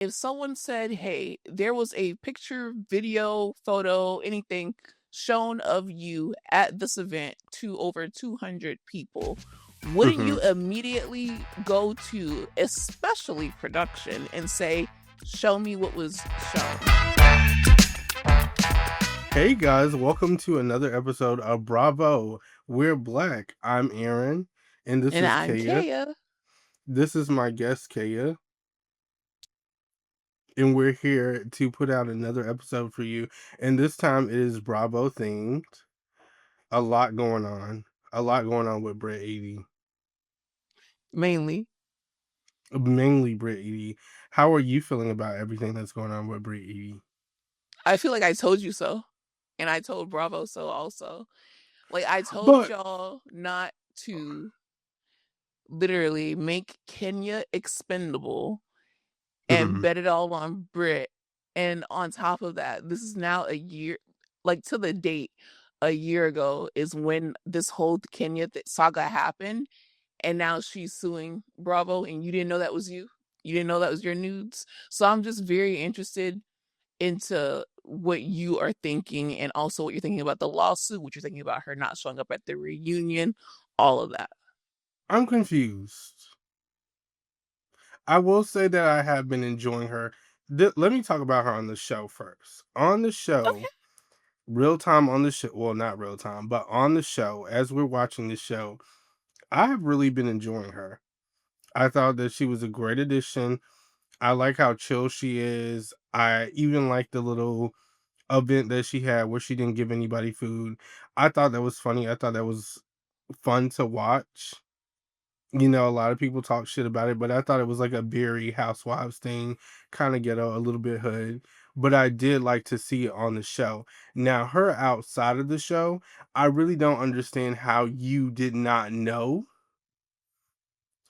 if someone said, hey, there was a picture, video, photo, anything shown of you at this event to over 200 people, wouldn't Mhm. you immediately go to, especially production, and say, show me what was shown? Hey guys, welcome to another episode of Bravo. We're Black. I'm Aaron, and this And is I'm Kaya. Kaya. This is my guest Kaya, and we're here to put out another episode for you. And this time it is Bravo themed. A lot going on. A lot going on with Brit Eady. Mainly. Mainly Brit Eady. How are you feeling about everything that's going on with Brit Eady? I feel like I told you so. And I told Bravo so also. Like, I told But y'all not to literally make Kenya expendable and mhm, bet it all on Britt. And on top of that, this is now a year, like to the date, a year ago is when this whole Kenya saga happened. And now she's suing Bravo, and you didn't know that was you. You didn't know that was your nudes. So I'm just very interested into what you are thinking, and also what you're thinking about the lawsuit, what you're thinking about her not showing up at the reunion, all of that. I'm confused. I will say that I have been enjoying her. Let me talk about her on the show first. On the show, Okay. real time on the show, well, not real time, but on the show, as we're watching the show, I have really been enjoying her. I thought that she was a great addition. I like how chill she is. I even like the little event that she had where she didn't give anybody food. I thought that was funny. I thought that was fun to watch. A lot of people talk shit about it, but I thought it was like a very Housewives thing, kind of ghetto, a little bit hood. But I did like to see it on the show. Now, her outside of the show, I really don't understand how you did not know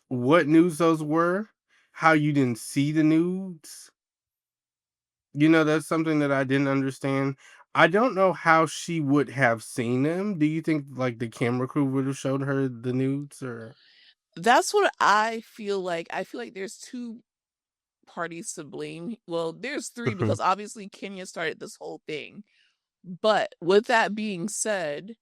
what news those were, how you didn't see the nudes. That's something that I didn't understand. I don't know how she would have seen them. Do you think like the camera crew would have showed her the nudes or? That's what I feel like. I feel like there's two parties to blame. Well, there's three, because obviously Kenya started this whole thing. But with that being said,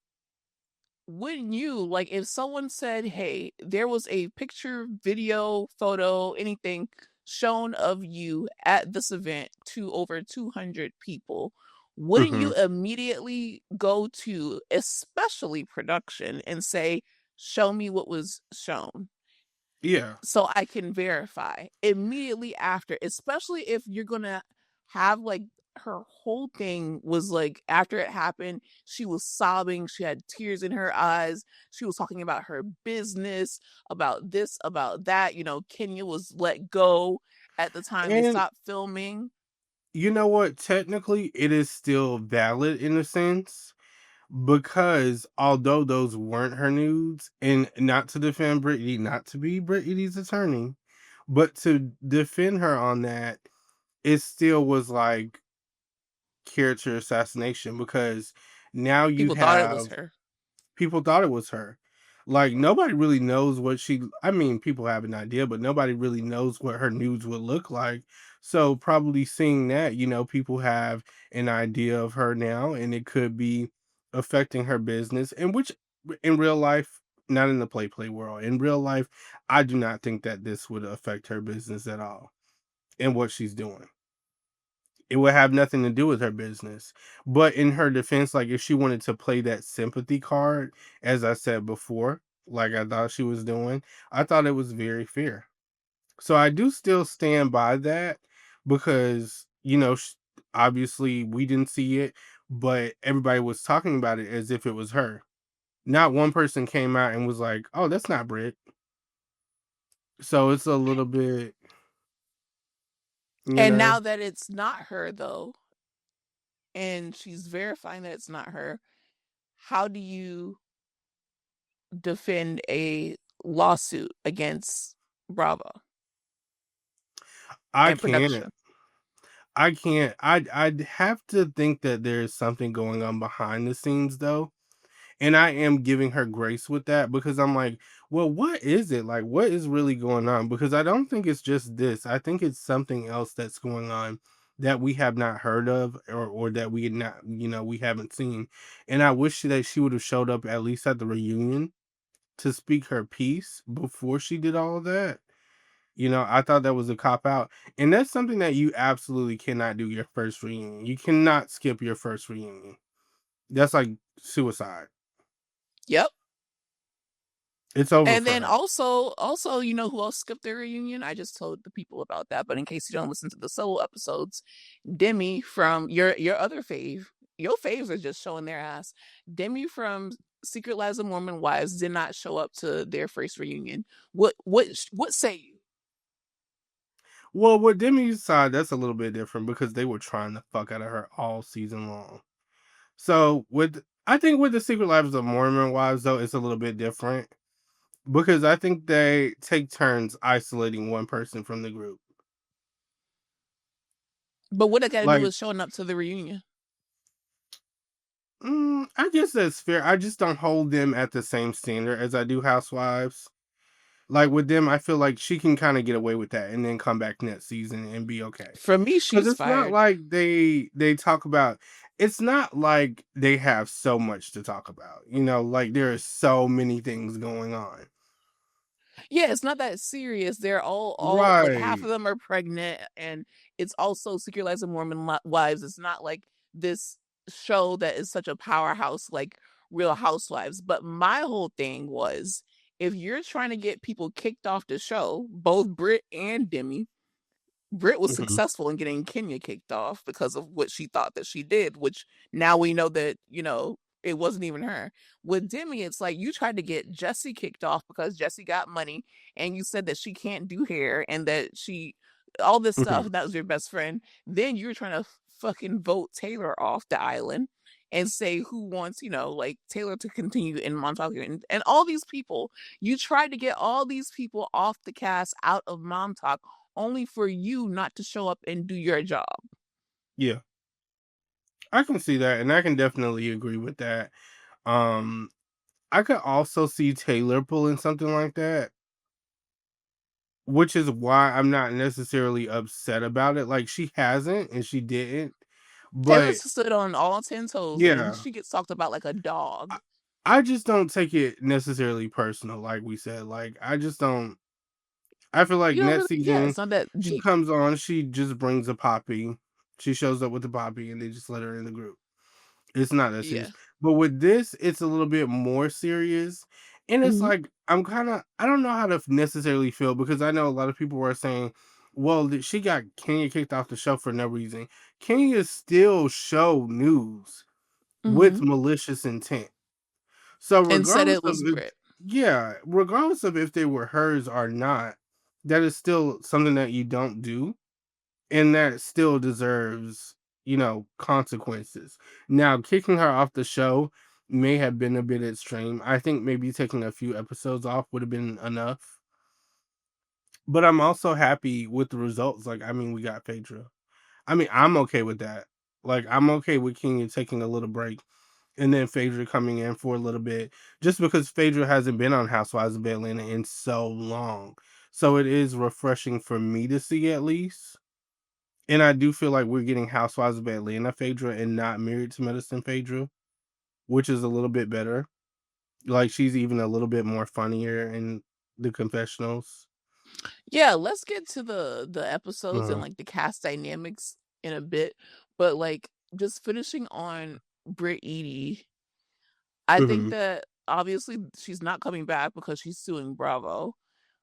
wouldn't you, like, if someone said, hey, there was a picture, video, photo, anything shown of you at this event to over 200 people, wouldn't Mhm. you immediately go to, especially production, and say, show me what was shown Yeah. so I can verify immediately after, especially if you're gonna have, like, her whole thing was like, after it happened, she was sobbing, she had tears in her eyes, she was talking about her business, about this, about that. Kenya was let go at the time they And stopped filming. you know what? Technically, it is still valid in a sense because although those weren't her nudes, and not to defend Brittany, not to be Brittany's attorney, but to defend her on that, it still was like character assassination because now you People thought it was have her. people thought it was her. Like nobody really knows what she I mean, people have an idea, but nobody really knows what her nudes would look like. So probably seeing that, people have an idea of her now and it could be affecting her business. And which in real life, not in the play world, in real life, I do not think that this would affect her business at all and what she's doing. It would have nothing to do with her business. But in her defense, like if she wanted to play that sympathy card, as I said before, like I thought she was doing, I thought it was very fair. So I do still stand by that because, obviously we didn't see it, but everybody was talking about it as if it was her. Not one person came out and was like, oh, that's not Brit. So it's a little bit, you And know. now that it's not her, though, and she's verifying that it's not her, how do you defend a lawsuit against Bravo I and can't. production? I can't. I'd have to think that there's something going on behind the scenes though. And I am giving her grace with that because I'm like, well, what is it? Like, what is really going on? Because I don't think it's just this. I think it's something else that's going on that we have not heard of, or that we had not, we haven't seen. And I wish that she would have showed up at least at the reunion to speak her piece before she did all of that. I thought that was a cop out. And that's something that you absolutely cannot do your first reunion. You cannot skip your first reunion. That's like suicide. Yep. It's over And for then her. also, you know who else skipped their reunion? I just told the people about that, but in case you don't listen to the solo episodes, Demi from your other fave, your faves are just showing their ass. Demi from Secret Lives of Mormon Wives did not show up to their first reunion. What say you? Well, with Demi's side, that's a little bit different because they were trying to fuck out of her all season long. So I think with the Secret Lives of Mormon Wives though, it's a little bit different because I think they take turns isolating one person from the group. But what it got to do Like, with showing up to the reunion? I guess that's fair. I just don't hold them at the same standard as I do Housewives. Like with them, I feel like she can kind of get away with that and then come back next season and be okay. For me, Because she's it's not fired. like they talk about. It's not like they have so much to talk about. Like there are so many things going on. Yeah, it's not that serious. They're all like half of Right. them are pregnant, and it's also Secret Lives of Mormon Wives. It's not like this show that is such a powerhouse like Real Housewives. But my whole thing was, if you're trying to get people kicked off the show, both Britt and Demi, Britt was Hmm. successful in getting Kenya kicked off because of what she thought that she did, which now we know that, it wasn't even her. With Demi, it's like you tried to get Jessie kicked off because Jessie got money and you said that she can't do hair and that all this stuff, Hmm. and that was your best friend. Then you're trying to fucking vote Taylor off the island and say who wants, like Taylor to continue in Montauk and all these people. You tried to get all these people off the cast out of Montauk only for you not to show up and do your job. Yeah, I can see that, and I can definitely agree with that. Um, I could also see Taylor pulling something like that, which is why I'm not necessarily upset about it. Like she hasn't and she didn't, Taylor but stood on all 10 toes and yeah, she gets talked about like a dog. I, I just don't take it necessarily personal, like we said. Like I just don't. I feel like You don't next really, yeah, season it's not that she deep. comes on, she just brings a poppy. She shows up with the poppy, and they just let her in the group. It's not that serious. Yeah. But with this, it's a little bit more serious. And it's Hmm. like, I don't know how to necessarily feel because I know a lot of people were saying, well, she got Kenya kicked off the show for no reason. Kenya still show news with Hmm. malicious intent. So, And said it was Brit. regardless of if they were hers or not, that is still something that you don't do and that still deserves, consequences. Now, kicking her off the show may have been a bit extreme. I think maybe taking a few episodes off would have been enough. But I'm also happy with the results. Like, I mean, we got Phaedra. I mean, I'm okay with that. Like, I'm okay with Kenya taking a little break and then Phaedra coming in for a little bit, just because Phaedra hasn't been on Housewives of Atlanta in so long. So it is refreshing for me to see at least. And I do feel like we're getting Housewives of Atlanta Phaedra and not Married to Medicine Phaedra, which is a little bit better. Like she's even a little bit more funnier in the confessionals. Yeah, let's get to the episodes and Mhm, like the cast dynamics in a bit. But like just finishing on Brit Eady, I think mhm, that obviously she's not coming back because she's suing Bravo.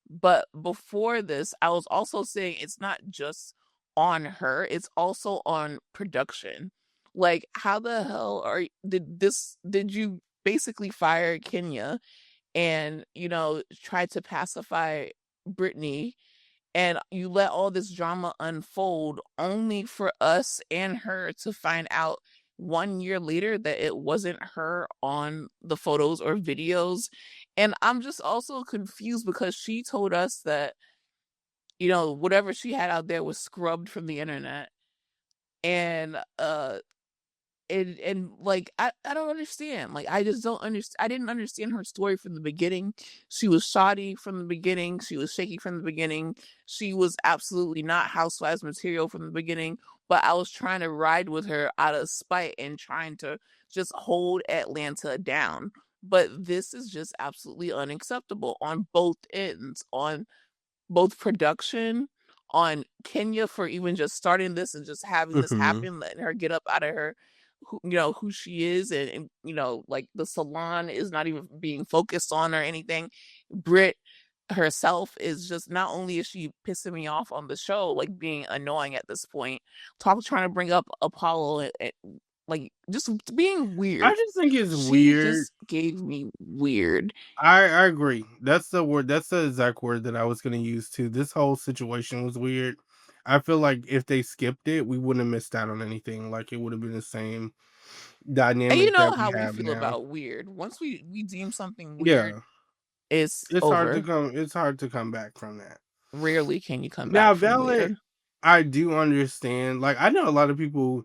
But before this, I was also saying it's not just on her, it's also on production. Like, how the hell did you basically fire Kenya and, try to pacify Brittany and you let all this drama unfold only for us and her to find out 1 year later that it wasn't her on the photos or videos. And I'm just also confused because she told us that, whatever she had out there was scrubbed from the internet. And and like I don't understand. Like I just don't understand. I didn't understand her story from the beginning. She was shoddy from the beginning. She was shaky from the beginning. She was absolutely not housewives material from the beginning. But I was trying to ride with her out of spite and trying to just hold Atlanta down. But this is just absolutely unacceptable on both ends, on both production, on Kenya for even just starting this and just having this Mhm. happen, letting her get up out of her who she is, and like the salon is not even being focused on or anything. Britt herself is just, not only is she pissing me off on the show, like being annoying at this point, trying to bring up Apollo and like just being I weird. just think it's She weird. just gave me weird. I agree. That's the word. That's the exact word that I was gonna use too. This whole situation was weird. I feel like if they skipped it, we wouldn't have missed out on anything. Like it would have been the same And you dynamic know that we how we have feel now. about weird. Once we deem something weird, Yeah, it's it's hard to over. come. It's hard to come back from that. Rarely can you come Now, back from Valid, weird. I do understand. Like I know a lot of people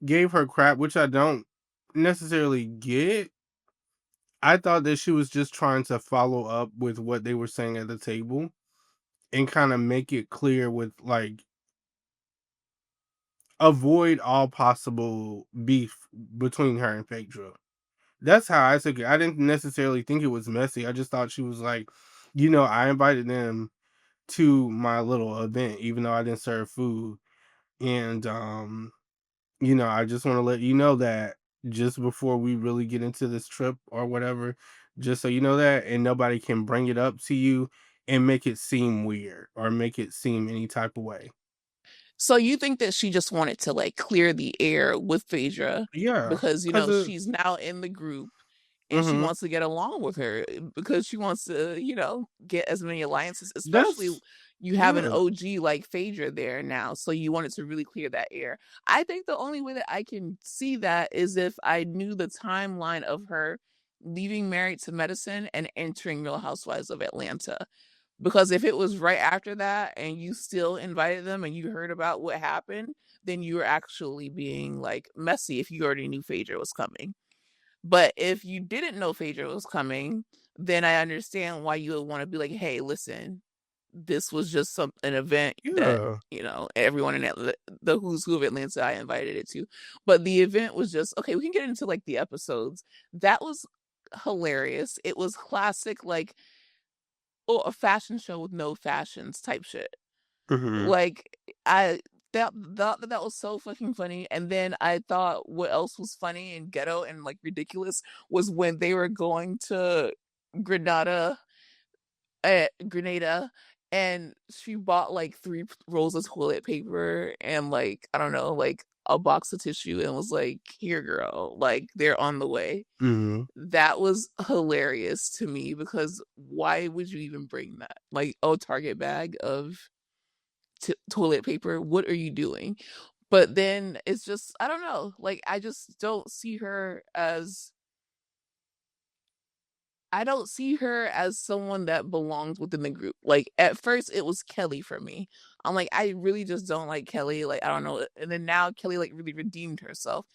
gave her crap, which I don't necessarily get. I thought that she was just trying to follow up with what they were saying at the table and kind of make it clear with like avoid all possible beef between her and Phaedra. That's how I took it. I didn't necessarily think it was messy. I just thought she was like, I invited them to my little event, even though I didn't serve food. And I just want to let you know that just before we really get into this trip or whatever, just so you know that, and nobody can bring it up to you and make it seem weird or make it seem any type of way. So you think that she just wanted to like clear the air with Phaedra Yeah, because because she's now in the group and she mhm, wants to get along with her, because she wants to, get as many alliances, especially that's you have an yeah. OG like Phaedra there now. So you wanted to really clear that air. I think the only way that I can see that is if I knew the timeline of her leaving Married to Medicine and entering Real Housewives of Atlanta. Because if it was right after that and you still invited them and you heard about what happened, then you were actually being like messy if you already knew Phaedra was coming. But if you didn't know Phaedra was coming, then I understand why you would want to be like, hey, listen, this was just an event that, Yeah. everyone in the who's who of Atlanta I invited it to. But the event was just, okay, we can get into like the episodes. That was hilarious. It was classic, like, oh, a fashion show with no fashions type shit. Mhm. Like, I that was so fucking funny. And then I thought what else was funny and ghetto and like ridiculous was when they were going to Grenada, Grenada, and she bought like three rolls of toilet paper and like, I don't know, like a box of tissue, and was like, "Here, girl, like they're on the way." Mhm. That was hilarious to me, because why would you even bring that? Like, oh, Target bag of toilet paper. What are you doing? But then it's just, I don't know. Like, I just don't see her as, I don't see her as someone that belongs within the group. Like, at first it was Kelly for me. I'm like, I really just don't like Kelly. Like, I don't know. And then now Kelly like really redeemed herself.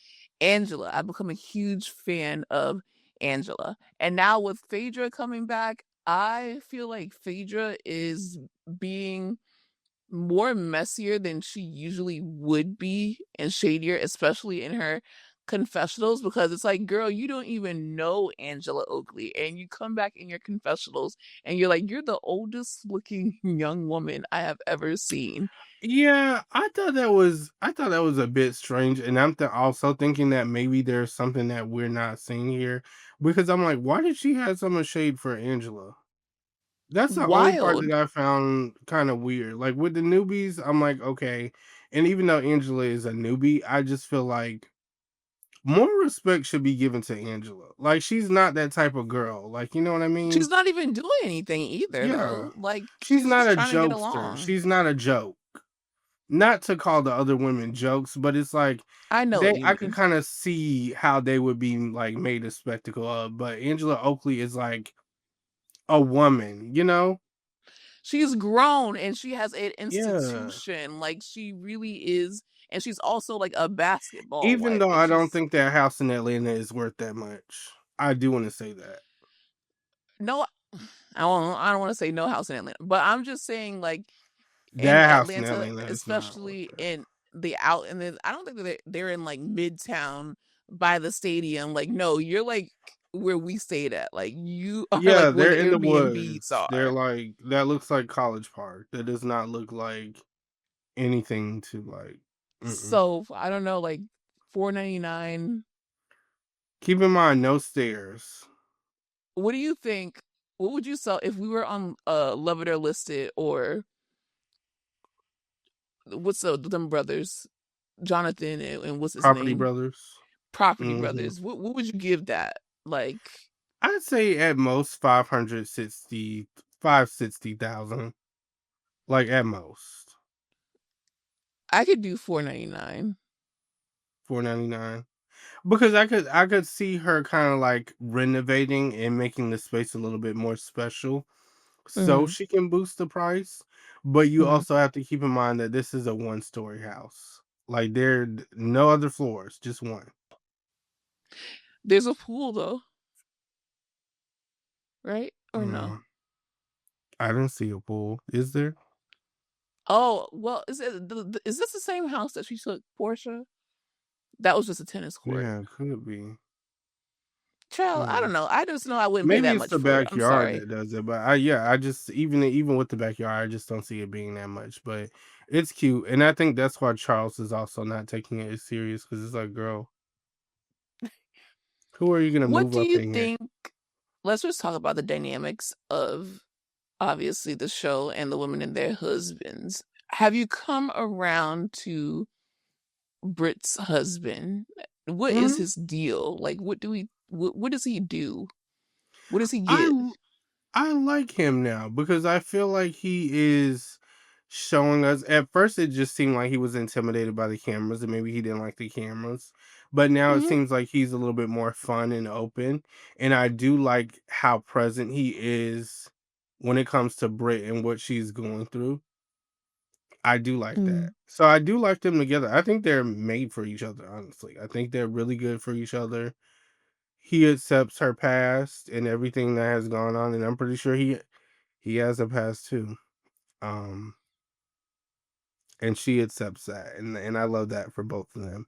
Angela, I've become a huge fan of Angela. And now with Phaedra coming back, I feel like Phaedra is being more messier than she usually would be, and shadier, especially in her confessionals, because it's like, girl, you don't even know Angela Oakley, and you come back in your confessionals and you're like, you're the oldest looking young woman I have ever seen. Yeah, I thought that was a bit strange, and I'm also thinking that maybe there's something that we're not seeing here because I'm like, why did she have so much shade for Angela? That's the only part Wild. that I found kind of weird. Like with the newbies, I'm like, okay, and even though Angela is a newbie, I just feel like more respect should be given to Angela. Like she's not that type of girl. Like you know what I She's mean? not even doing anything either, Yeah, though. Like, she's she's not just a trying to get jokester. along. She's not a joke. Not to call the other women jokes, but it's like I know what they you I could mean. kind of see how they would be like made a spectacle of, but Angela Oakley is like a woman, you know? She's grown and she has an Yeah. institution. Like, she really is and she's also like a basketball Even wife. though Like I don't she's think that house in Atlanta is worth that much. I do want to say that. no, I don't want to say no house in Atlanta, but I'm just saying like in That house in Atlanta, Atlanta is not worth especially it. in the out and then I don't think that they're in like midtown by the stadium. Like no, you're like where we stayed at. Like you are Yeah, like where they're the in the Airbnbs woods. They're are. like that looks like College Park. That does not look like anything to like. Mm-mm. So I don't know, like 499. Keep in mind, no stairs. What do you think? What would you sell if we were on Love It or Listed or what's them brothers, Jonathan and what's his Property name, Brothers. Property Hmm. Brothers? What would you give that? Like I'd say at most 560,000. Like at most I could do 499. 499. Because I could see her kind of like renovating and making the space a little bit more special so Mm-hmm. she can boost the price. But you Mm-hmm. also have to keep in mind that this is a one-story house. Like no other floors, just one. There's a pool though, right? Or no? Mm, I didn't see a pool. Is there? Oh well, is this the same house that she took Porsha? That was just a tennis court. Yeah, it could be. Child, I Hmm. don't know. I just know I wouldn't pay Maybe that it's much the for it. I'm backyard sorry. that does it, but I just even with the backyard, I just don't see it being that much. But it's cute, and I think that's why Charles is also not taking it as serious because it's like, girl, who are you gonna What move do up you in here? think? Let's just talk about the dynamics of obviously the show and the women and their husbands. Have you come around to Britt's husband? What is Mhm. his deal? Like, what does he do? What does he I get? I like him now because I feel like he is showing us. At first, it just seemed like he was intimidated by the cameras and maybe he didn't like the cameras. But now it Hmm. seems like he's a little bit more fun and open. And I do like how present he is when it comes to Brit and what she's going through. I do like that. Mm. So I do like them together. I think they're made for each other, honestly. I think they're really good for each other. He accepts her past and everything that has gone on, and I'm pretty sure he has a past too. Um, and she accepts that, and I love that for both of them.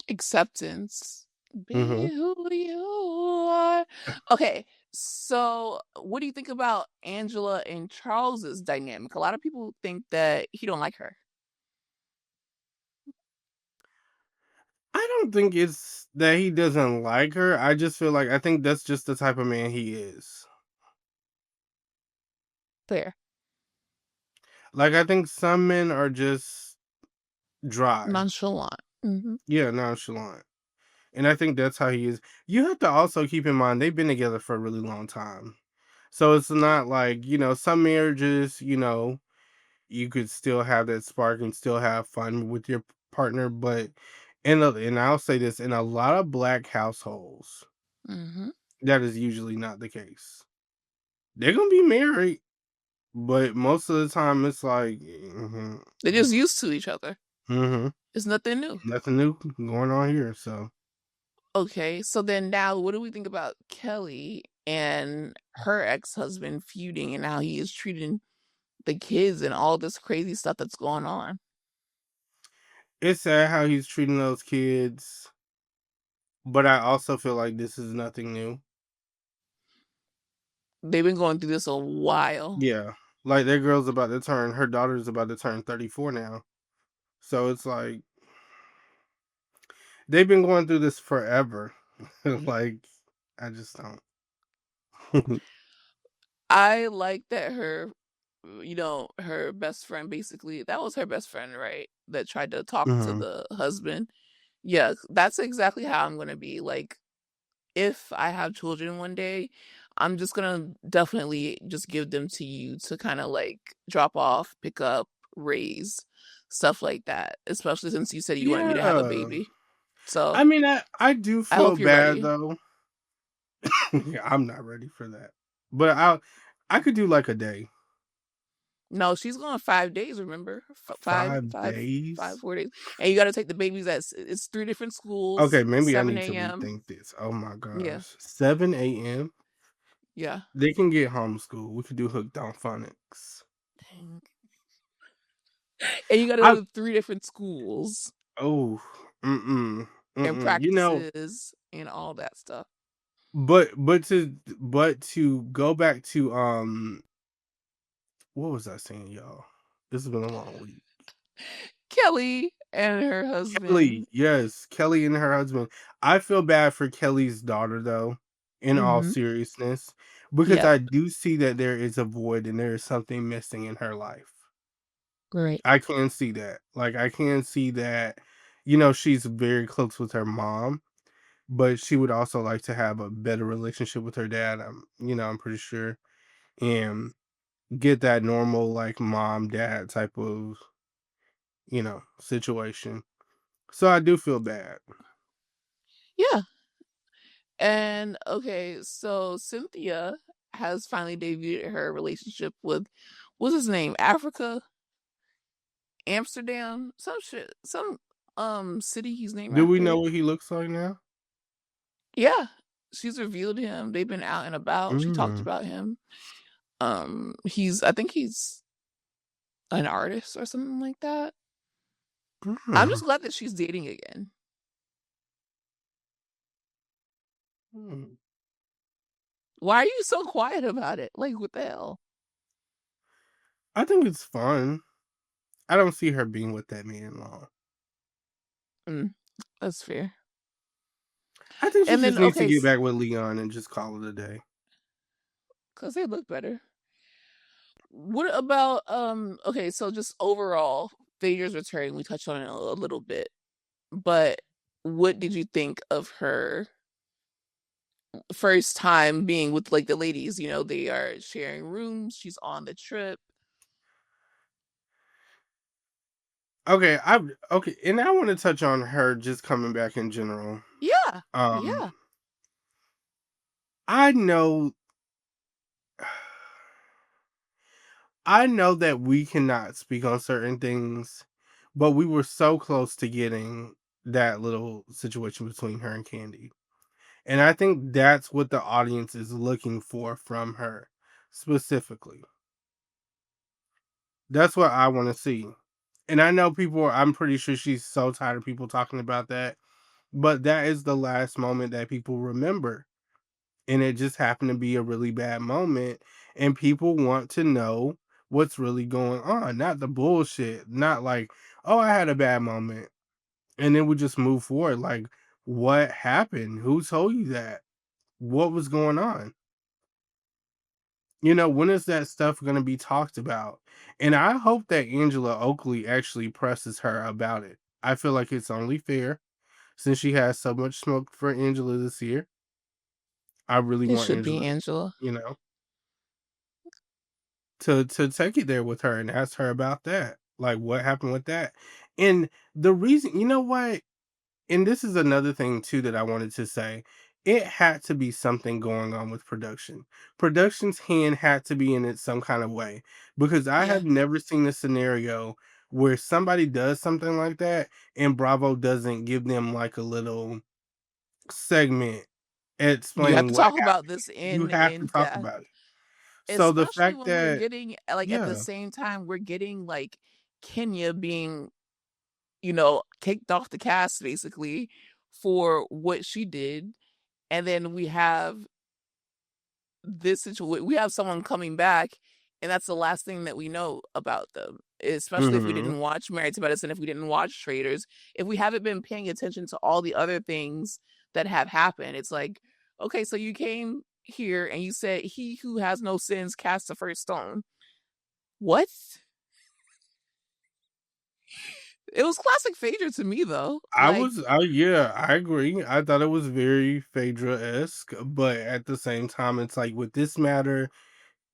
Acceptance. Hmm. Be who you are. Okay, so what do you think about Angela and Charles's dynamic? A lot of people think that he don't like her. I don't think it's that he doesn't like her. I just feel like I think that's just the type of man he is. Fair. Like I think some men are just dry, Nonchalant. Hmm. yeah, nonchalant. And I think that's how he is. You have to also keep in mind they've been together for a really long time. So it's not like, some marriages, you could still have that spark and still have fun with your partner, but and I'll say this, in a lot of black households, Hmm. that is usually not the case. They're gonna be married, but most of the time it's like, They're just used to each other. mm-hmm, It's nothing new. nothing new going on here. So Okay, so then now what do we think about Kelly and her ex-husband feuding and how he is treating the kids and all this crazy stuff that's going on? it's sad how he's treating those kids, but I also feel like this is nothing new. They've been going through this a while. Yeah. Like her daughter's about to turn 34 now. So it's like they've been going through this forever. Like I just don't. I like that her best friend basically, that was her best friend, right? That tried to talk to Mhm. the husband. Yeah, that's exactly how I'm gonna be. Like, if I have children one day, I'm just gonna definitely just give them to you to kind of like drop off, pick up, raise, stuff like that. Especially since you said you wanted me to have a Yeah. baby. So I mean, I do I feel hope you're bad ready. though. Yeah, I'm not ready for that. But I could do like a day. No, she's going 5 days. Remember, Five days? 4 days, and you got to take the babies at it's three different Okay, schools. maybe I Seven need to a.m. rethink this. Oh my Yeah, gosh. 7 a.m. yeah. They can get homeschooled. We could do hooked on phonics. And you got to I go to three different schools oh and You know, practices and all that stuff. but to go back to what was I saying, y'all? This has been a long week. Kelly and her husband. Kelly, yes, Kelly and her husband. I feel bad for Kelly's daughter though, in all Mm-hmm. seriousness, because Yep. I do see that there is a void and there is something missing in her life. Right. I can see that. Like I can see that, she's very close with her mom, but she would also like to have a better relationship with her dad. I'm pretty sure, and get that normal like mom dad type of situation. So I do feel bad. Yeah. And okay, so Cynthia has finally debuted her relationship with what's his name? Africa, Amsterdam, some shit, some city he's named Do we know after. what he looks like now? Yeah. She's revealed him. They've been out and about. She talked Mm, about him. I think he's an artist or something like that. I'm mm, just glad that she's dating again. mm. Why are you so quiet about it? Like, what the hell? I think it's fun. I don't see her being with that man long. Mm, that's fair. I think she And just then, needs to okay, get back with Leon and just call it a day. because they look better. What about okay, so just overall, Phaedra's return, we touched on it a little bit, but what did you think of her first time being with like the ladies? They are sharing rooms, she's on the trip. Okay, okay, and I want to touch on her just coming back in general. Yeah. Um, Yeah. I know, I know that we cannot speak on certain things, but we were so close to getting that little situation between her and Candy. And I think that's what the audience is looking for from her specifically. That's what I want to see. And I know I'm pretty sure she's so tired of people talking about that, but that is the last moment that people remember. And it just happened to be a really bad moment. And people want to know what's really going on, not the bullshit, not like, oh, I had a bad moment. And then we just move forward. Like, what happened? Who told you that? What was going on? When is that stuff going to be talked about? And I hope that Angela Oakley actually presses her about it. I feel like it's only fair since she has so much smoke for Angela this year. I really It want should be Angela, Angela. you know, to take it there with her and ask her about that. Like what happened with that? And the reason, you know what? And this is another thing too that I wanted to say. It had to be something going on with production. Production's hand had to be in it some kind of way because I Yeah. have never seen a scenario where somebody does something like that and Bravo doesn't give them like a little segment You have explaining to what talk about happened. this You in have to in talk depth. about it. So the Especially fact when we're that getting like at the yeah. same time we're getting like Kenya being, kicked off the cast basically for what she did. And then we have this situation, we have someone coming back, and that's the last thing that we know about them. Especially if we Mhm. didn't watch Married to Medicine, if we didn't watch Traders, if we haven't been paying attention to all the other things that have happened. It's like, okay, so you came here and you said, "He who has no sins cast the first stone." What? It was classic Phaedra to me though. Like, Yeah, I agree. I thought it was very Phaedra-esque, but at the same time, it's like with this matter,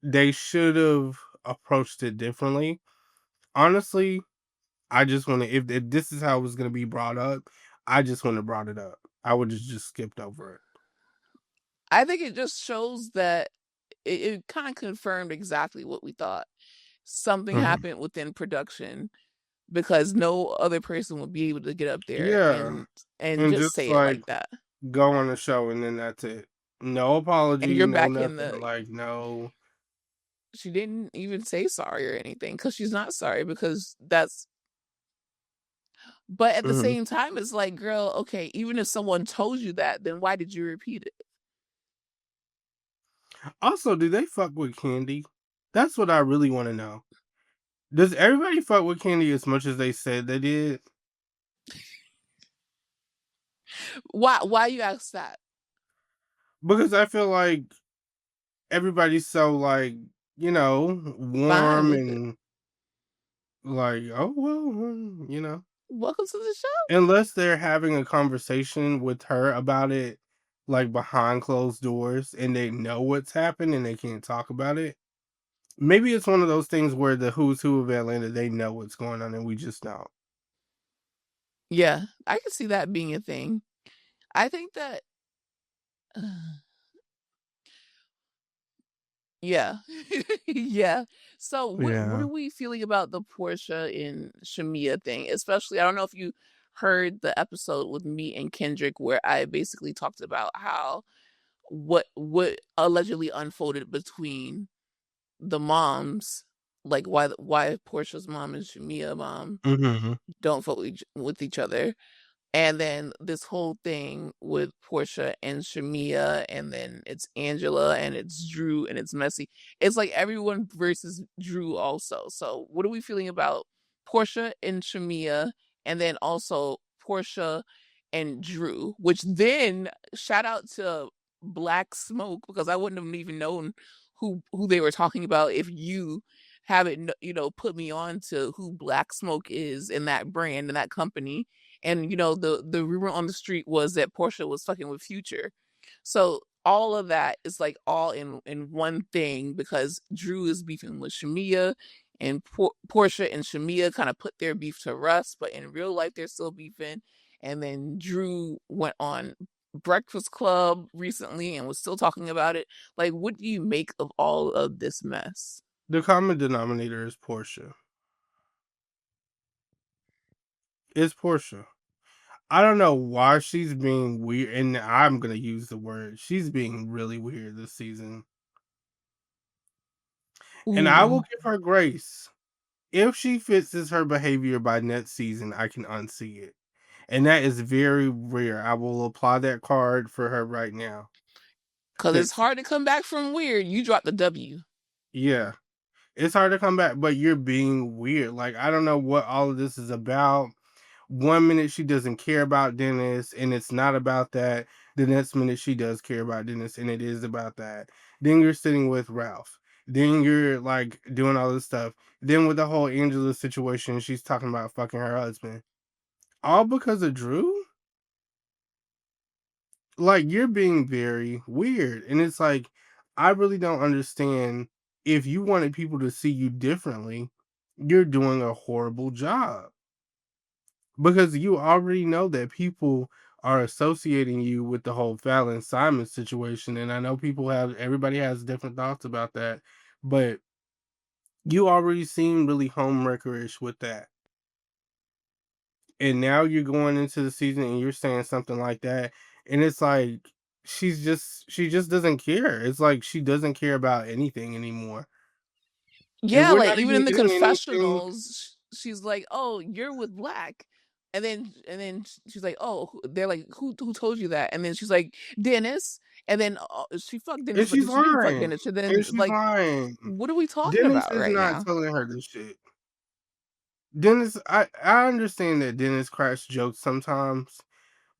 they should have approached it differently. Honestly, I just want to, if this is how it was going to be brought up, I just want to brought it up. I would have just skipped over it. I think it just shows that it kind of confirmed exactly what we thought. something Mhm. happened within production because no other person would be able to get up there Yeah, and and just just, say it like, like that. go on the show and then that's it. No And apology, you're no back in nothing, the like, no. she didn't even say sorry or anything because she's not sorry because that's but at the Mhm. same time it's like, girl, okay, even if someone told you that, then why did you repeat it? Also, do they fuck with Candy? That's what I really wanna know. Does everybody fuck with Candy as much as they said they did? Why you ask that? Because I feel like everybody's so, like, Fine warm with it. and like, "Oh, well, Welcome to the show. unless they're having a conversation with her about it, like, behind closed doors, and they know what's happened and they can't talk about it. Maybe it's one of those things where the who's who of Atlanta, they know what's going on and we just don't. Yeah, I can see that being a thing. I think that yeah. Yeah. So what Yeah. are we feeling about the Porsha and Shamia thing? Especially, I don't know if you heard the episode with me and Kendrick where I basically talked about how what allegedly unfolded between the moms, like why Portia's mom and Shamia mom Mhm. don't vote with each other. And then this whole thing with Porsha and Shamia, and then it's Angela and it's Drew and it's messy. It's like everyone versus Drew also. So what are we feeling about Porsha and Shamia, and then also Porsha and Drew, which then shout out to Black Smoke because I wouldn't have even known who they were talking about if you haven't put me on to who Black Smoke is in that brand and that company. And the rumor on the street was that Porsha was fucking with Future. So all of that is like all in one thing because Drew is beefing with Shamia, and Porsha and Shamia kind of put their beef to rest, but in real life they're still beefing. And then Drew went on Breakfast Club recently and was still talking about it. Like, what do you make of all of this mess? The common denominator is Portia. It's Portia. I don't know why she's being weird, and I'm gonna use the word. She's being really weird this season. And I will Ooh, give her grace. If she fixes her behavior by next season, I can unsee it. And that is very rare. I will apply that card for her right now. because it's Fix. hard to come back from weird. You dropped the W. Yeah. It's hard to come back, but you're being weird. Like, I don't know what all of this is about. One minute she doesn't care about Dennis, and it's not about that. The next minute she does care about Dennis, and it is about that. Then you're sitting with Ralph. Then you're like doing all this stuff. Then with the whole Angela situation, she's talking about fucking her husband. All because of Drew? Like, you're being very weird. And it's like, I really don't understand. If you wanted people to see you differently, you're doing a horrible job. Because you already know that people are associating you with the whole Fallon Simon situation. And I know everybody has different thoughts about that. But you already seem really homewreckerish with that. And now you're going into the season and you're saying something like that, and it's like she just doesn't care. It's like she doesn't care about anything anymore, and Yeah, we're like not even even in the getting anything. confessionals, she's like, "Oh, you're with Black," and then she's like, "Oh," they're like, "Who told you that?" And then she's like, "Dennis," and then she fucked Dennis, And but she's then she didn't fuck lying, Dennis. And and then she's like, lying. what are we talking Dennis about is right not now? telling her this shit. Dennis, I understand that Dennis cracks jokes sometimes,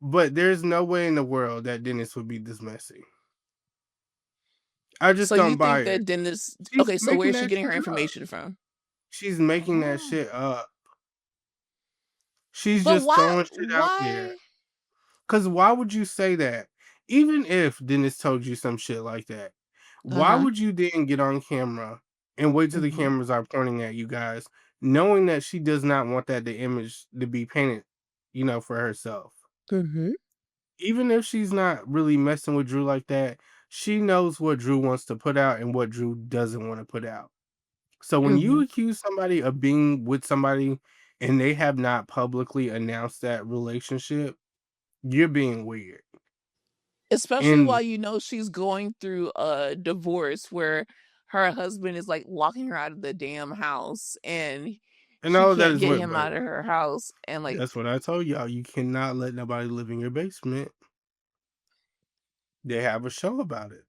but there's no way in the world that Dennis would be this messy. I just So you don't buy think it. that Dennis? She's Okay, so where making is she that getting her shit up. information from? She's making that Oh, shit up. She's but just why? throwing shit out there. Why? 'Cause why would you say that? Even if Dennis told you some shit like that, Uh why huh. would you then get on camera and wait till the Hmm. cameras are pointing at you guys, knowing that she does not want that the image to be painted, for herself? Hmm. Even if she's not really messing with Drew like that, she knows what Drew wants to put out and what Drew doesn't want to put out. So when you Mhm. accuse somebody of being with somebody and they have not publicly announced that relationship, you're being weird. Especially And while you know she's going through a divorce where her husband is, like, locking her out of the damn house, and she all of that can't is get what, him but out of her house, and, like, that's what I told y'all. You cannot let nobody live in your basement. They have a show about it.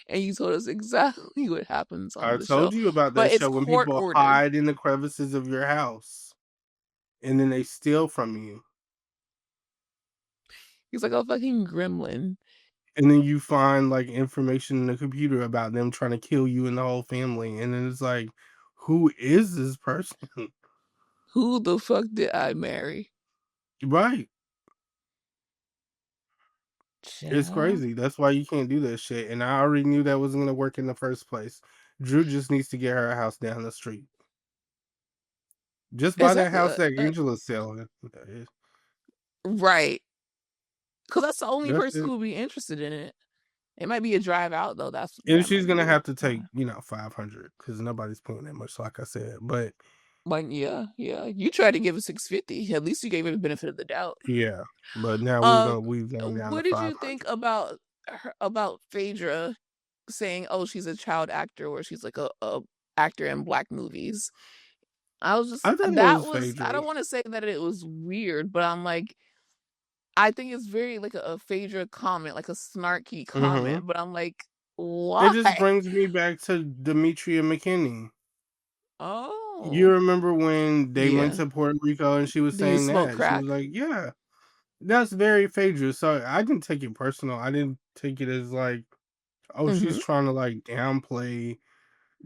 and you told us exactly what happens on I the show, told you about but that it's show when court people ordered. hide in the crevices of your house and then they steal from you. He's like a fucking gremlin. And then you find like information in the computer about them trying to kill you and the whole family. And then it's like, who is this person? Who the fuck did I marry? Right. It's Child. crazy. That's why you can't do that shit. And I already knew that wasn't gonna work in the first place. Drew just needs to get her a house down the street. Just buy that Exactly, house that Angela's selling. right, because that's the only That's person it. who would be interested in it. It might be a drive out though, And that she's might be gonna a have to take, 500 because nobody's paying that much, like I said. But like, yeah, yeah. You tried to give it 650. At least you gave her the benefit of the doubt. yeah. But now Um, we've gone down to what did you think 500. about Phaedra saying, "Oh, she's a child actor," or she's like a actor in black movies? I was just I thought it that was was I Phaedra. don't want to say that it was weird, but I'm like I think it's very like a Phaedra comment, like a snarky Hmm. comment, but I'm like, It why? just brings me back to Demetria McKinney. You Oh, remember when they went yeah. to Puerto Rico and she was Do you saying smoke that? She was crack? like, yeah, that's very Phaedra. So I didn't take it personal. I didn't take it as like, oh, she's Mhm. trying to like downplay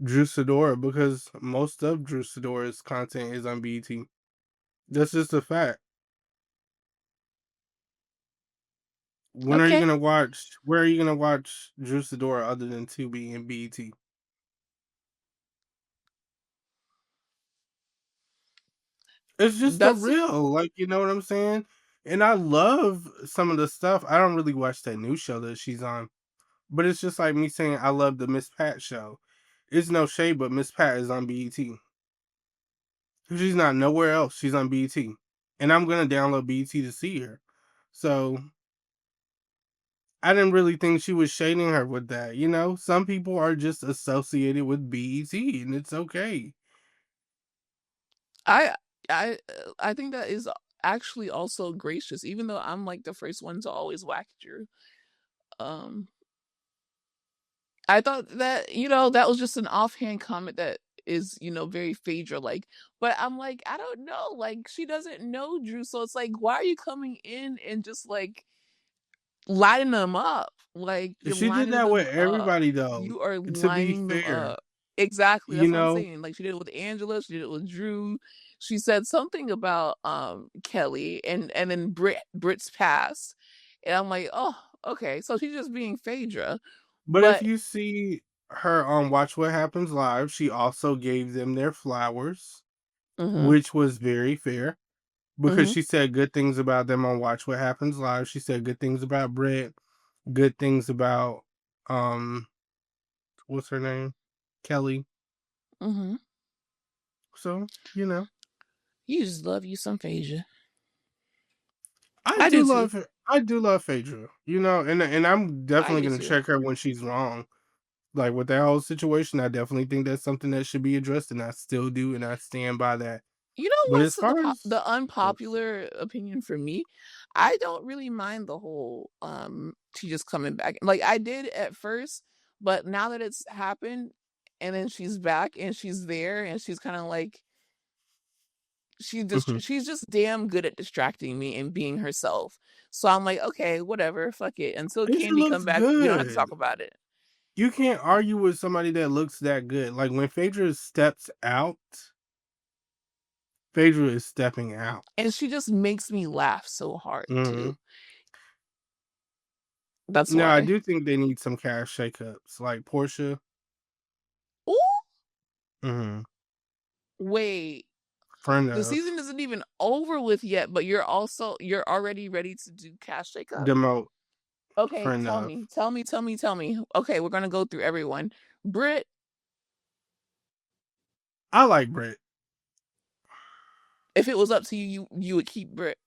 Drew Sidora because most of Drew Sidora's content is on BET. That's just a fact. When are you Okay. gonna watch? Where are you gonna watch Drew Sidora other than Tubi and BET? It's just the That's real, like, you know what I'm saying? And I love some of the stuff. I don't really watch that new show that she's on, but it's just like me saying I love the Miss Pat show. It's no shade, but Miss Pat is on BET. She's not nowhere else. She's on BET, and I'm gonna download BET to see her. So I didn't really think she was shading her with that. Some people are just associated with BET, and it's okay. I I think that is actually also gracious, even though I'm like the first one to always whack Drew. Um, I thought that that was just an offhand comment that is very Phaedra like, but I'm like I don't know, like she doesn't know Drew, so it's like why are you coming in and just like lining them up? Like, you're She did lining that them with up. everybody, though. You are To be lining them fair, up. Exactly, you that's what I'm know. saying. Like, she did it with Angela, she did it with Drew. She said something about, Kelly and then Brit's past, and I'm like, "Oh, okay, so she's just being Phaedra." But if But you see her on Watch What Happens Live, she also gave them their flowers, mhm, which was very fair because mhm, she said good things about them on Watch What Happens Live. She said good things about Britt, good things about um what's her name? Kelly. mhm. So, you know. You just love you some Phaedra. I I do do too. love her. I do love Phaedra, and I'm I definitely do gonna too. check her when she's wrong. Like with that whole situation, I definitely think that's something that should be addressed, and I still do, and I stand by that. You know But as what's the far as the unpopular opinion for me? I don't really mind the whole she just coming back. Like I did at first, but now that it's happened and then she's back and she's there and she's kind of like Mhm. she's just damn good at distracting me and being herself. So I'm like, okay, whatever, fuck it. Until And she Candy come looks back, we don't have to good. talk about it. You can't argue with somebody that looks that good. Like when Phaedra steps out, Phaedra is stepping out. And she just makes me laugh so hard too. Mhm. That's Now I why. do think they need some cash shakeups, like Porsha. Ooh, Mhm. wait. Friend The of season isn't even over with yet, but you're already ready to do cash shakeup? Demote. Okay, Friend tell of. me. Tell me, tell me, tell me. Okay, we're gonna go through everyone. Britt, I like Britt. If it was up to you, you would keep Britt.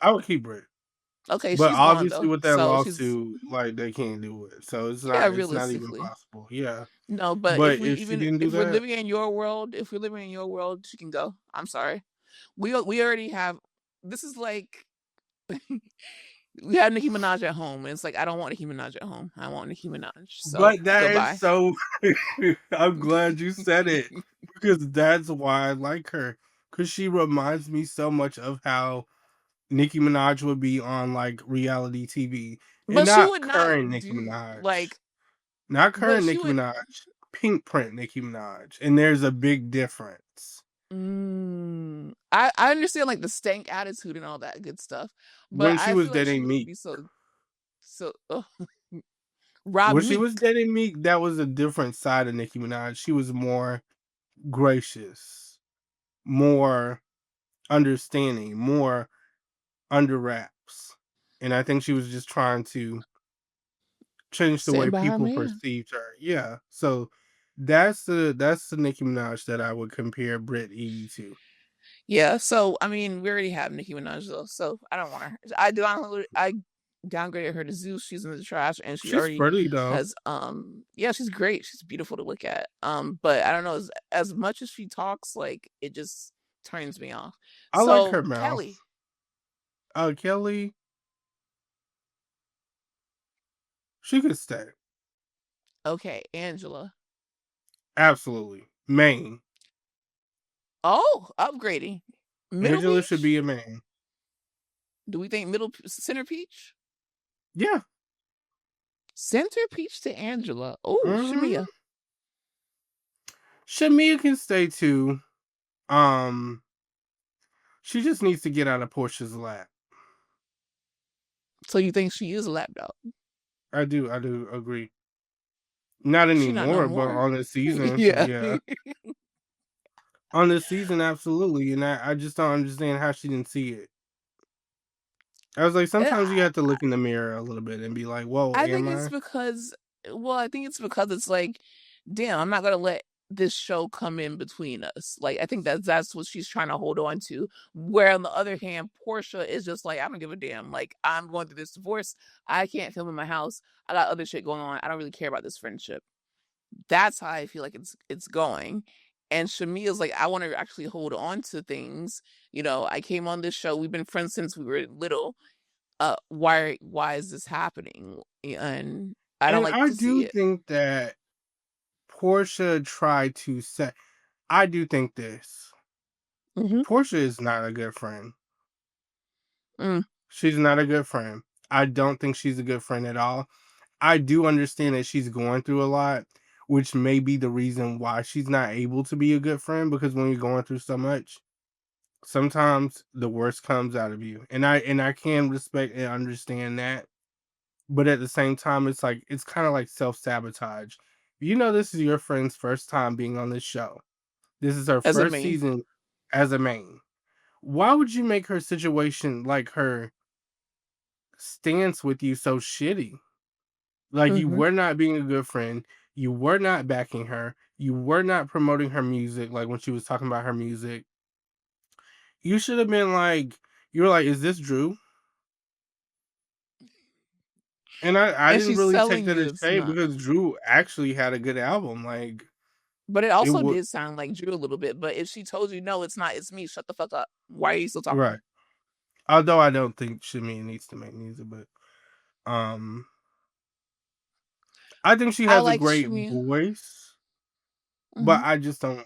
I would keep Britt. Okay, But she's gone obviously though, with that so she's lawsuit, like they can't do it. So yeah, it's not even realistically. possible. Yeah. No, but But if she didn't do if we're that, living in your world, if we're living in your world, she can go. I'm sorry. We already have. This is like we have Nicki Minaj at home, and it's like I don't want Nicki Minaj at home. I want Nicki Minaj. So but that is goodbye. so I'm glad you said it because that's why I like her. Cause she reminds me so much of how Nicki Minaj would be on like reality TV. And But she not would not current Nicki do Minaj. like. Not But current she Nicki would. Minaj. Pink print Nicki Minaj. And there's a big difference. I understand like the stank attitude and all that good stuff, but When she I was feel like she dating wouldn't Meek. be so Rob When she was Meek. dating Meek, that was a different side of Nicki Minaj. She was more gracious, more understanding, more under wraps. And I think she was just trying to change the way Stand by her people man. perceived her. Yeah. So that's the Nicki Minaj that I would compare Brit Eady to. Yeah, so I mean, we already have Nicki Minaj though, so I don't want her. I downgraded her to Zeus. She's in the trash, and she She's already pretty though. has yeah, she's great. She's beautiful to look at. But I don't know as much as she talks, like it just turns me off. I like So her mouth. Kelly, Kelly, she could stay. okay, Angela. Absolutely. Maine. Oh, upgrading. Middle Angela should be Peach. a main. Do we think Center Peach? Yeah. Center Peach to Angela. Oh, Mm-hmm. Shamia. Shamia can stay too. Um, she just needs to get out of Portia's lap. So you think she is a lapdog? I do agree. Not She not no anymore, but more. on the season, Yeah. yeah. On the season, absolutely. And I just don't understand how she didn't see it. I was like, sometimes you I, have to look in the mirror a little bit and be like, whoa, I am think it's I? because, well, I think it's because it's like, damn, I'm not gonna let this show come in between us. Like, I think that's what she's trying to hold on to. Where on the other hand, Portia is just like, I don't give a damn. Like, I'm going through this divorce. I can't film in my house. I got other shit going on. I don't really care about this friendship. That's how I feel like it's going. And Shamia's like, I want to actually hold on to things. You know, I came on this show. We've been friends since we were little. Why is this happening? And I don't And like I to see do it. think that Portia tried to set, I do think this. Mm-hmm. Portia is not a good friend. Mm. She's not a good friend. I don't think she's a good friend at all. I do understand that she's going through a lot, which may be the reason why she's not able to be a good friend because when you're going through so much, sometimes the worst comes out of you. And I can respect and understand that. But at the same time, it's like it's kind of like self-sabotage. You know this is your friend's first time being on this show. This is her As a first main. season as a main. Why would you make her situation like her stance with you so shitty? Like you Mm-hmm. were not being a good friend. You were not backing her. You were not promoting her music. Like when she was talking about her music, you should have been like, you were like, "Is this Drew?" And I And didn't she's really take telling that you as it's shade not. because Drew actually had a good album. Like But it it also would did sound like Drew a little bit. But if she told you no, it's not, it's me, shut the fuck up. Why are you still talking? right. Although I don't think Shimmy needs to make music, but um, I think she I has a like great Shamia. voice, but Mm-hmm. I just don't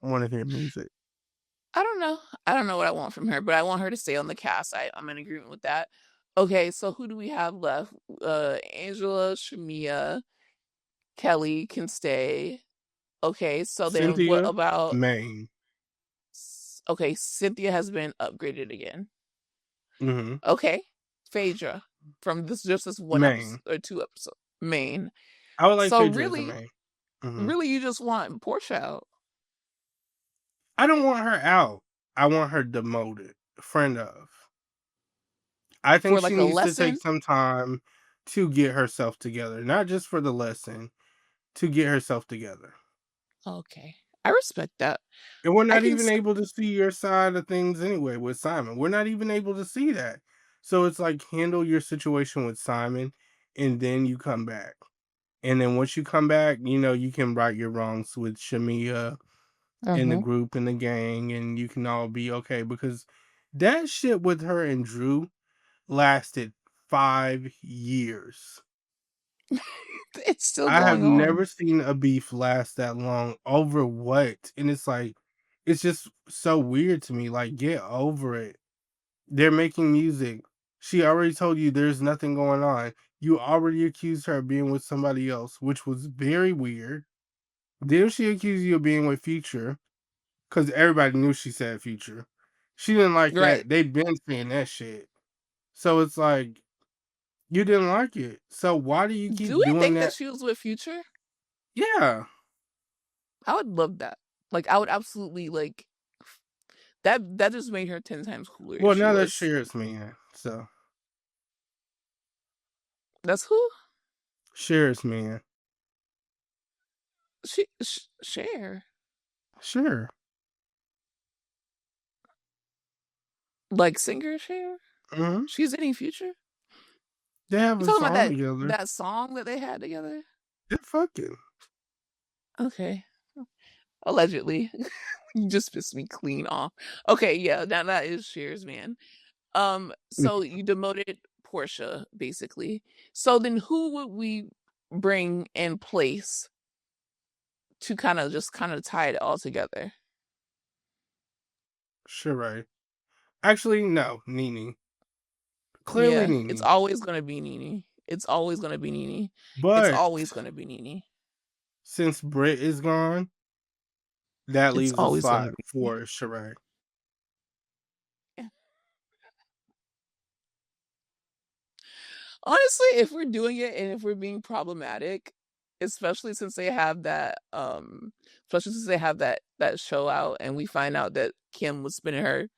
want to hear music. I don't know. I don't know what I want from her, but I want her to stay on the cast. I'm in agreement with that. Okay, so who do we have left? Angela, Shamia, Kelly can stay. Okay, so then what Cynthia, about Maine. okay, Cynthia has been upgraded again. Mm-hmm. Okay. Phaedra from this one episode Maine. or two episode main. I would like So Phaedra as a really, Maine. Hmm. really you just want Porsha out I don't want her out. I want her demoted. Friend of. I think for she like a needs to take lesson. some time to get herself together, not just for the lesson, to get herself together. Okay. I respect that. And we're I not can even s able to see your side of things anyway with Simon. We're not even able to see that. So it's like handle your situation with Simon and then you come back. And then once you come back, you can right your wrongs with Shamia in the Mhm. group and the gang and you can all be okay because that shit with her and Drew lasted 5 years. It's still I have going on. never seen a beef last that long over what? And it's like, it's just so weird to me. Like, get over it. They're making music. She already told you there's nothing going on. You already accused her of being with somebody else, which was very weird. Then she accused you of being with Future because everybody knew she said Future. She didn't like Right. that. They'd been saying that shit. So it's like, you didn't like it. So why do you Do keep we doing think that that? she was with Future? Yeah. I would love that. Like, I would absolutely, like, that just made her 10 times cooler if Well, she now that was. Cher's man. So That's who? Cher's man. Share. Sure. Like, singer Share? Hmm. She's any Future? They have You a talking about song that together. that song that they had together? They're fucking. Okay. Allegedly. You just pissed me clean off. Okay, yeah, now that is Cher's man. So you demoted Porsha, basically. So then who would we bring in place to kind of tie it all together? Sure, right. Actually, no, Nene. Clearly Yeah, it's Nene. always gonna be Nene. It's always gonna be Nene. It's But always gonna be Nene. since Britt is gone, that It's leaves a always spot gonna be Nene. for Sheree. Honestly, if we're doing it and if we're being problematic, especially since they have that show out and we find out that Kim was spending her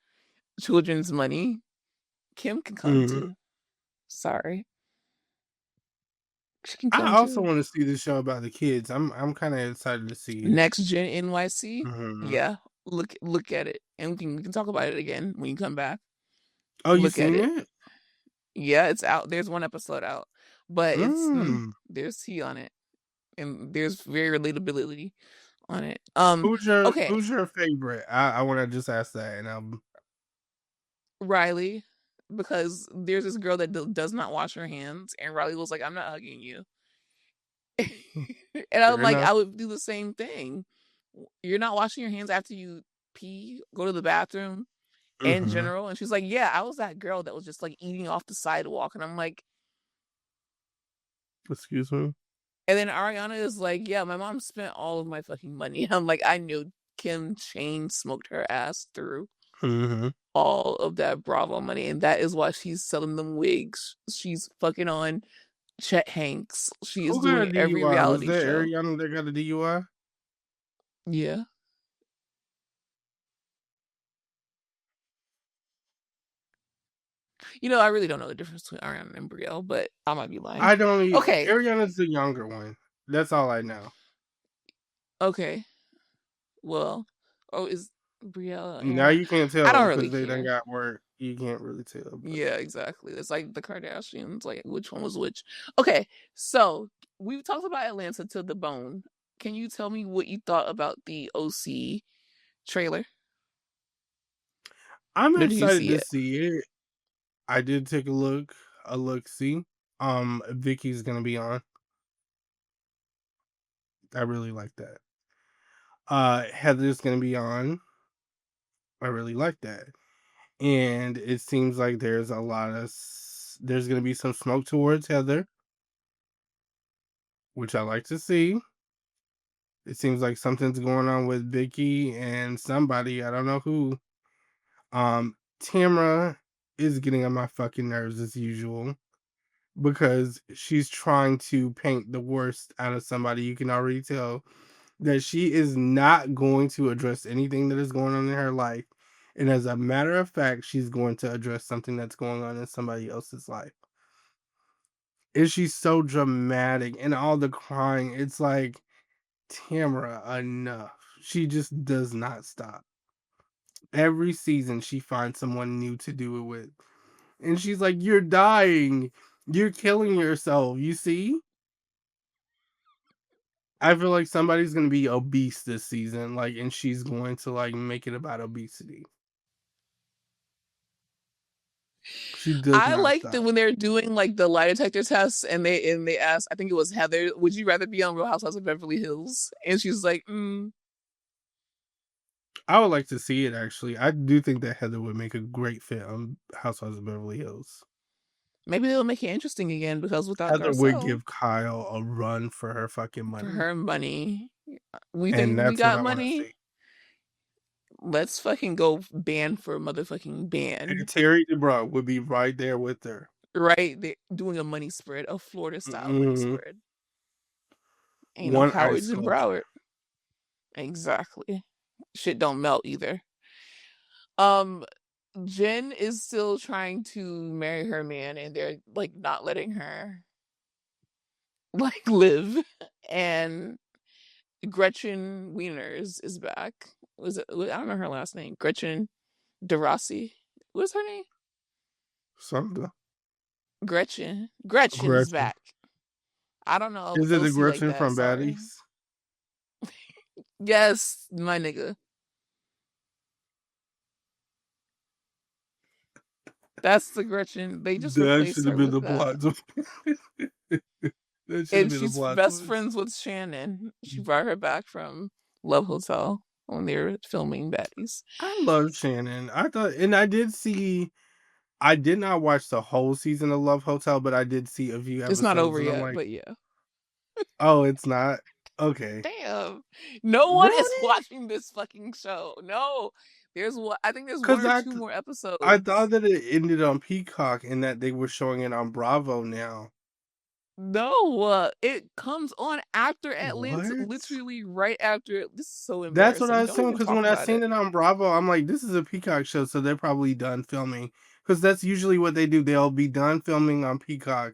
children's money, Kim can come Mhm. too. Sorry. She can I come also too. want to see the show about the kids. I'm kind of excited to see it. Next Gen NYC. Mhm. Yeah. Look at it. And we can talk about it again when you come back. Oh, you Look at seen it. it? Yeah, it's out. There's one episode out. But Mm. there's tea on it. And there's very relatability on it. Okay, Who's your favorite? I want to just ask that, and Riley, because there's this girl that does not wash her hands, and Riley was like, "I'm not hugging you," and I'm fair like, enough. I would do the same thing. You're not washing your hands after you pee, go to the bathroom in Hmm. general, and she's like, "Yeah, I was that girl that was just like eating off the sidewalk," and I'm like, Excuse me. and then Ariana is like, "Yeah, my mom spent all of my fucking money." I'm like, I knew Kim chain smoked her ass through Hmm. all of that Bravo money, and that is why she's selling them wigs. She's fucking on Chet Hanks. She is Who got a doing every DUI? Was reality that show. Ariana that got a DUI? Yeah. I really don't know the difference between Ariana and Brielle, but I might be lying. I don't. Okay. Ariana's the younger one. That's all I know. Okay. Well, oh, is Brielle Now Ariana? you can't I tell don't really because they done care. got work. You can't really tell, but Yeah, exactly. It's like the Kardashians, like which one was which. Okay, so we've talked about Atlanta to the bone. Can you tell me what you thought about the OC trailer? I'm Did you excited see to it? see it. I did take a look. See, Vicky's gonna be on. I really like that. Heather's gonna be on. I really like that. And it seems like there's gonna be some smoke towards Heather, which I like to see. It seems like something's going on with Vicky and somebody, I don't know who. Tamra is getting on my fucking nerves as usual because she's trying to paint the worst out of somebody. You can already tell that she is not going to address anything that is going on in her life. And as a matter of fact, she's going to address something that's going on in somebody else's life. Is she so dramatic and all the crying? It's like, Tamara, enough. She just does not stop. Every season, she finds someone new to do it with. And she's like, "You're dying. You're killing yourself. You see?" I feel like somebody's gonna be obese this season, like, and she's going to, like, make it about obesity. She does I not liked that stop. when they're doing like the lie detector tests and they asked, I think it was Heather, would you rather be on Real Housewives of Beverly Hills? And she's like, I would like to see it actually. I do think that Heather would make a great fit on Housewives of Beverly Hills. maybe they'll make it interesting again because without Heather would Garcelle give Kyle a run for her fucking for money, her money, we and think we that's what got I wanna money. see. Let's fucking go ban for motherfucking And ban. Terry DeBron would be right there with her. Right? They're doing a money spread, a Florida style money Mhm. spread. Ain't no One ice cowards in sculpture. Broward. Exactly. Shit don't melt either. Um, Jen is still trying to marry her man, and they're like not letting her like live. And Gretchen Wieners is back. Was it? I don't know her last name. Gretchen DeRossi. What's her name? Something. Gretchen. Gretchen is Gretchen. back. I don't know Is it the LC like Gretchen that. from Sorry. Baddies? Yes, my nigga. That's the Gretchen. They just That should replaced have her been with the that. plot twist. That should have And been the she's plot best twist. friends with Shannon. She brought her back from Love Hotel when they were filming Baddies. I love Shannon. I thought, and I did see. I did not watch the whole season of Love Hotel, but I did see a few It's not episodes, over and I'm yet, like, but yeah. "Oh, it's not okay." Damn. No one is Really? watching this fucking show. No. There's what I think there's one Because or two more I thought episodes. that it ended on Peacock and that they were showing it on Bravo now. No, it comes on after Atlanta, What? literally right after. This is so That's what I embarrassing. Don't assumed. even Because talk when I about seen it. it on Bravo, I'm like, "This is a Peacock show, so they're probably done filming." Because that's usually what they do. They'll be done filming on Peacock,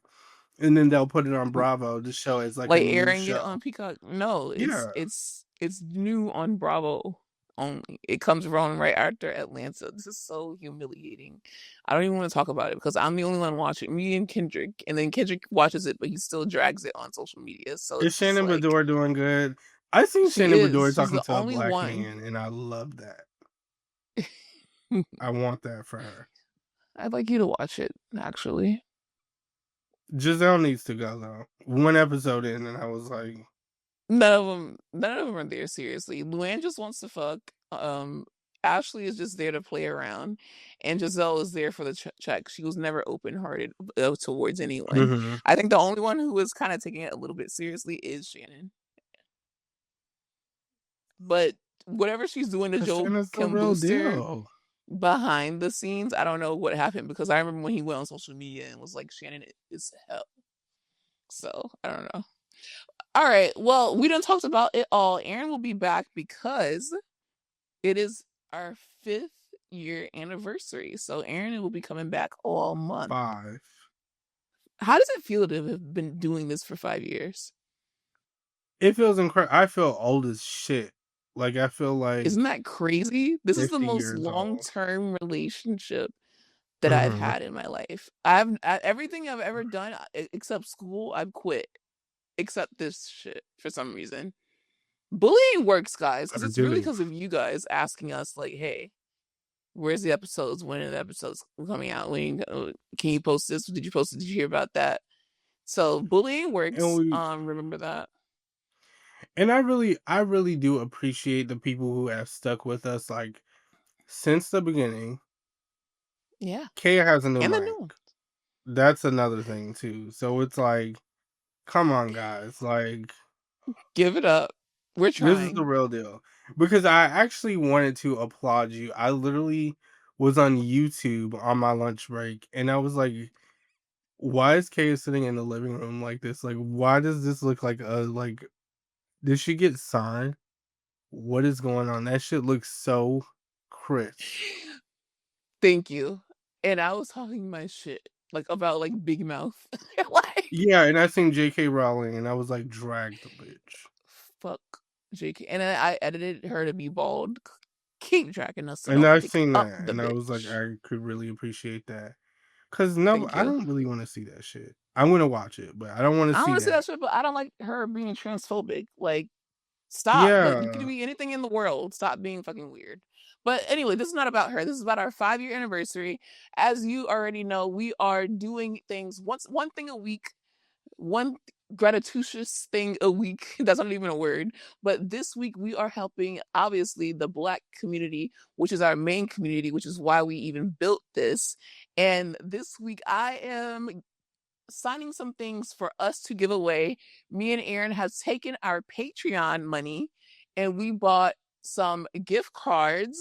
and then they'll put it on Bravo to show as like a Like new airing it show. on Peacock. No, Yeah, it's new on Bravo only. It comes on right after Atlanta. This is so humiliating. I don't even want to talk about it because I'm the only one watching. Me and Kendrick, and then Kendrick watches it, but he still drags it on social media. So is it's just Shannon like Bedore doing good? I seen she Shannon is. Bedore She's talking the to a only black one. man, and I love that. I want that for her. I'd like you to watch it, actually. Giselle needs to go though. One episode in, and I was like, None of them are there seriously. Luann just wants to fuck. Ashley is just there to play around, and Giselle is there for the check. She was never open-hearted towards anyone. mhm. I think the only one who was kind of taking it a little bit seriously is Shannon. But whatever she's doing to Cause Joe Shannon's the Kim real Booster deal. behind the scenes, I don't know what happened because I remember when he went on social media and was like, Shannon is hell. So I don't know. All right. Well, we done talked about it all. Aaron will be back because it is our 5th-year anniversary. So Aaron will be coming back all month. 5. How does it feel to have been doing this for 5 years? It feels incredible. I feel old as shit. Like I feel like Isn't that crazy? This is the 50 most years old. long-term relationship that I've Mhm. had in my life. Everything I've ever done except school, I've quit. Except this shit for some reason. Bullying works, guys, because I it's really do. because of you guys asking us, like, hey, where's the episodes? When are the episodes coming out? Can you post this? Did you post it? Did you hear about that? So bullying And works. we Remember that. and I really do appreciate the people who have stuck with us like since the beginning. Yeah. Kaya has a new And the mic. new one. That's another thing too. So it's like, come on guys, like Give it up. We're this is the trying. real deal. Because I actually wanted to applaud you. I literally was on YouTube on my lunch break and I was like, why is Kaya sitting in the living room like this? Like, why does this look like a like? Did she get signed? What is going on? That shit looks so crisp. Thank you. And I was talking my shit, like about like Big Mouth. Like Yeah, and I seen J.K. Rowling, and I was like, drag the bitch. fuck. JK. And then I edited her to be bald. Keep tracking us so And don't I've pick seen up that, the and I was like, bitch. I could really appreciate that. Cause no, Thank I you. don't really want to see that shit. I'm gonna watch it, but I don't want to I don't see want to see that. that shit, but I don't like her being transphobic. Like, stop. Like, you can Yeah, be anything in the world. Stop being fucking weird. But anyway, this is not about her. This is about our 5-year anniversary. As you already know, we are doing things one thing a week, one gratuitous thing a week. That's not even a word. But this week we are helping obviously the Black community, which is our main community, which is why we even built this. And this week I am signing some things for us to give away. Me and Aaron have taken our Patreon money and we bought some gift cards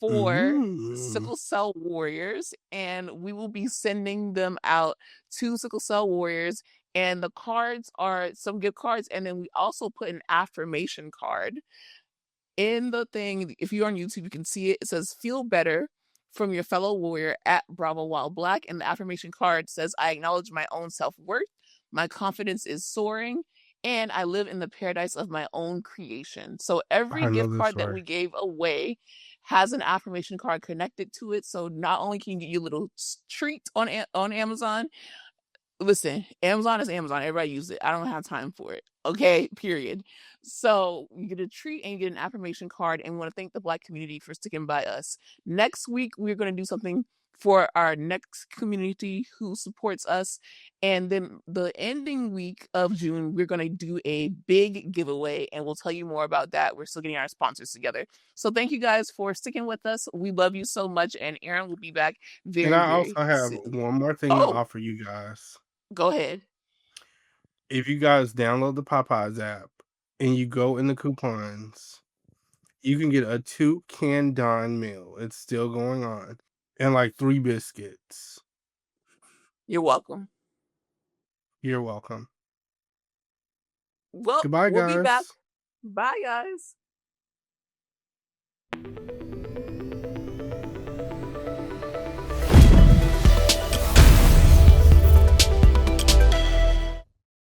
for mm, Sickle Cell Warriors, and we will be sending them out to Sickle Cell Warriors. And the cards are some gift cards, and then we also put an affirmation card in the thing. If you're on YouTube, you can see it. It says "Feel better" from your fellow warrior at Bravo While Black, and the affirmation card says, "I acknowledge my own self-worth, my confidence is soaring, and I live in the paradise of my own creation." So every I know gift this card that right. we gave away has an affirmation card connected to it. So not only can you get your little treat on Amazon, listen, Amazon is Amazon. Everybody uses it. I don't have time for it. Okay, period. So you get a treat and you get an affirmation card, and we want to thank the Black community for sticking by us. Next week, we're going to do something for our next community who supports us. And then the ending week of June, we're going to do a big giveaway, and we'll tell you more about that. We're still getting our sponsors together. So thank you guys for sticking with us. We love you so much, and Aaron will be back And very, I also very have soon. one more thing to Oh, offer you guys. go ahead. If you guys download the Popeyes app and you go in the coupons, you can get a 2-can Don meal. It's still going on. And like 3 biscuits. You're welcome. You're welcome. Well, Goodbye, we'll be back. guys. Bye, guys.